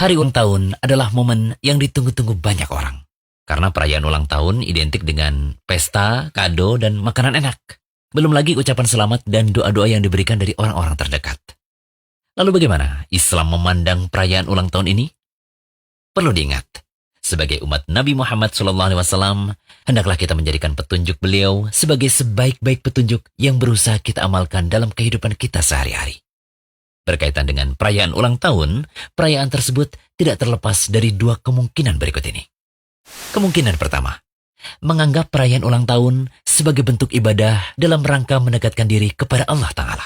Hari ulang tahun adalah momen yang ditunggu-tunggu banyak orang. Karena perayaan ulang tahun identik dengan pesta, kado, dan makanan enak. Belum lagi ucapan selamat dan doa-doa yang diberikan dari orang-orang terdekat. Lalu bagaimana Islam memandang perayaan ulang tahun ini? Perlu diingat, sebagai umat Nabi Muhammad SAW, hendaklah kita menjadikan petunjuk beliau sebagai sebaik-baik petunjuk yang berusaha kita amalkan dalam kehidupan kita sehari-hari. Berkaitan dengan perayaan ulang tahun, perayaan tersebut tidak terlepas dari dua kemungkinan berikut ini. Kemungkinan pertama, menganggap perayaan ulang tahun sebagai bentuk ibadah dalam rangka mendekatkan diri kepada Allah Ta'ala.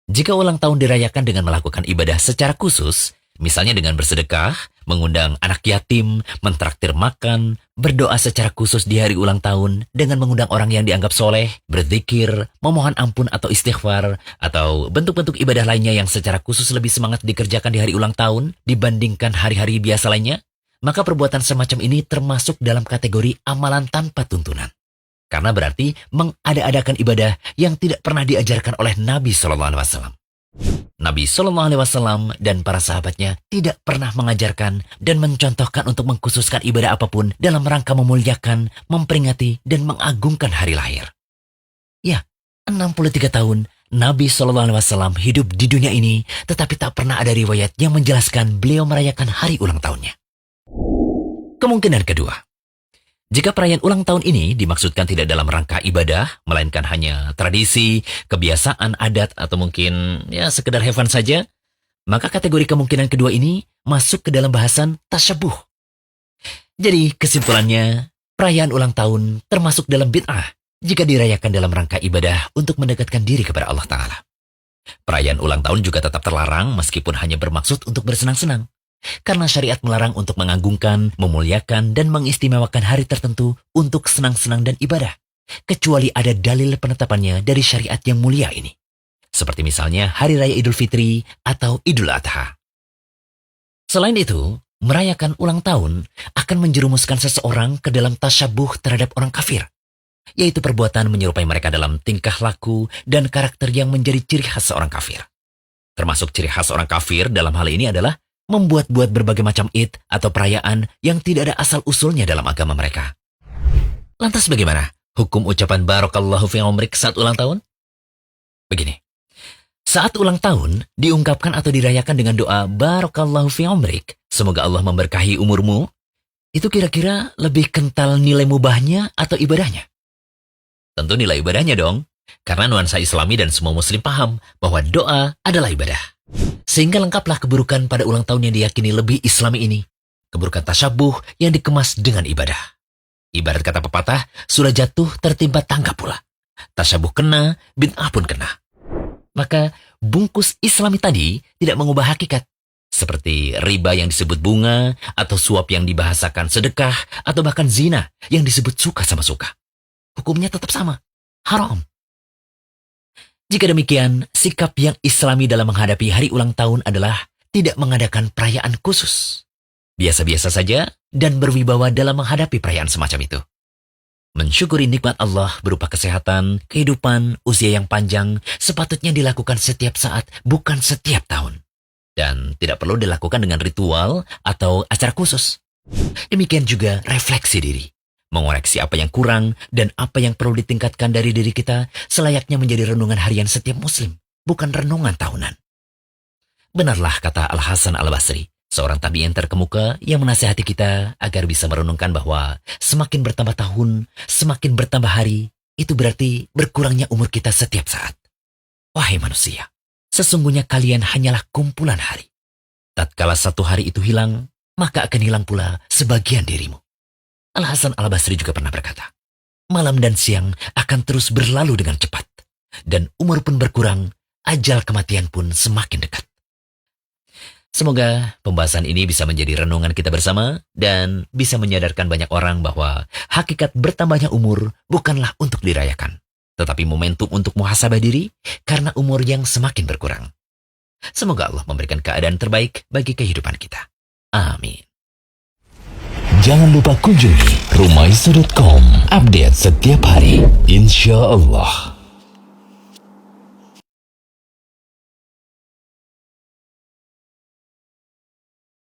Jika ulang tahun dirayakan dengan melakukan ibadah secara khusus, misalnya dengan bersedekah, mengundang anak yatim, mentraktir makan, berdoa secara khusus di hari ulang tahun dengan mengundang orang yang dianggap soleh, berzikir, memohon ampun atau istighfar, atau bentuk-bentuk ibadah lainnya yang secara khusus lebih semangat dikerjakan di hari ulang tahun dibandingkan hari-hari biasa lainnya, maka perbuatan semacam ini termasuk dalam kategori amalan tanpa tuntunan. Karena berarti mengada-adakan ibadah yang tidak pernah diajarkan oleh Nabi SAW. Nabi SAW dan para sahabatnya tidak pernah mengajarkan dan mencontohkan untuk mengkhususkan ibadah apapun dalam rangka memuliakan, memperingati, dan mengagungkan hari lahir. Ya, 63 tahun Nabi SAW hidup di dunia ini, tetapi tak pernah ada riwayat yang menjelaskan beliau merayakan hari ulang tahunnya. Kemungkinan kedua, jika perayaan ulang tahun ini dimaksudkan tidak dalam rangka ibadah, melainkan hanya tradisi, kebiasaan, adat, atau mungkin sekedar have fun saja, maka kategori kemungkinan kedua ini masuk ke dalam bahasan tasyabuh. Jadi kesimpulannya, perayaan ulang tahun termasuk dalam bid'ah jika dirayakan dalam rangka ibadah untuk mendekatkan diri kepada Allah Ta'ala. Perayaan ulang tahun juga tetap terlarang meskipun hanya bermaksud untuk bersenang-senang. Karena syariat melarang untuk mengagungkan, memuliakan, dan mengistimewakan hari tertentu untuk senang-senang dan ibadah, kecuali ada dalil penetapannya dari syariat yang mulia ini. Seperti misalnya Hari Raya Idul Fitri atau Idul Adha. Selain itu, merayakan ulang tahun akan menjerumuskan seseorang ke dalam tasyabuh terhadap orang kafir, yaitu perbuatan menyerupai mereka dalam tingkah laku dan karakter yang menjadi ciri khas seorang kafir. Termasuk ciri khas orang kafir dalam hal ini adalah membuat-buat berbagai macam id atau perayaan yang tidak ada asal-usulnya dalam agama mereka. Lantas bagaimana hukum ucapan Barakallahu fi umrik saat ulang tahun? Begini, saat ulang tahun diungkapkan atau dirayakan dengan doa Barakallahu fi umrik, semoga Allah memberkahi umurmu, itu kira-kira lebih kental nilai mubahnya atau ibadahnya? Tentu nilai ibadahnya dong, karena nuansa Islami dan semua muslim paham bahwa doa adalah ibadah. Sehingga lengkaplah keburukan pada ulang tahun yang diyakini lebih Islami ini. Keburukan tasyabuh yang dikemas dengan ibadah. Ibarat kata pepatah, sudah jatuh tertimpa tangga pula. Tasyabuh kena, bid'ah pun kena. Maka bungkus Islami tadi tidak mengubah hakikat. Seperti riba yang disebut bunga, atau suap yang dibahasakan sedekah, atau bahkan zina yang disebut suka sama suka. Hukumnya tetap sama, haram. Jika demikian, sikap yang Islami dalam menghadapi hari ulang tahun adalah tidak mengadakan perayaan khusus. Biasa-biasa saja dan berwibawa dalam menghadapi perayaan semacam itu. Mensyukuri nikmat Allah berupa kesehatan, kehidupan, usia yang panjang sepatutnya dilakukan setiap saat, bukan setiap tahun. Dan tidak perlu dilakukan dengan ritual atau acara khusus. Demikian juga refleksi diri. Mengoreksi apa yang kurang dan apa yang perlu ditingkatkan dari diri kita selayaknya menjadi renungan harian setiap muslim, bukan renungan tahunan. Benarlah kata Al-Hasan Al-Basri, seorang tabi'in terkemuka yang menasihati kita agar bisa merenungkan bahwa semakin bertambah tahun, semakin bertambah hari, itu berarti berkurangnya umur kita setiap saat. Wahai manusia, sesungguhnya kalian hanyalah kumpulan hari. Tatkala satu hari itu hilang, maka akan hilang pula sebagian dirimu. Al-Hasan Al-Basri juga pernah berkata, malam dan siang akan terus berlalu dengan cepat, dan umur pun berkurang, ajal kematian pun semakin dekat. Semoga pembahasan ini bisa menjadi renungan kita bersama, dan bisa menyadarkan banyak orang bahwa hakikat bertambahnya umur bukanlah untuk dirayakan, tetapi momentum untuk muhasabah diri karena umur yang semakin berkurang. Semoga Allah memberikan keadaan terbaik bagi kehidupan kita. Amin. Jangan lupa kunjungi rumaiso.com. Update setiap hari, insya Allah.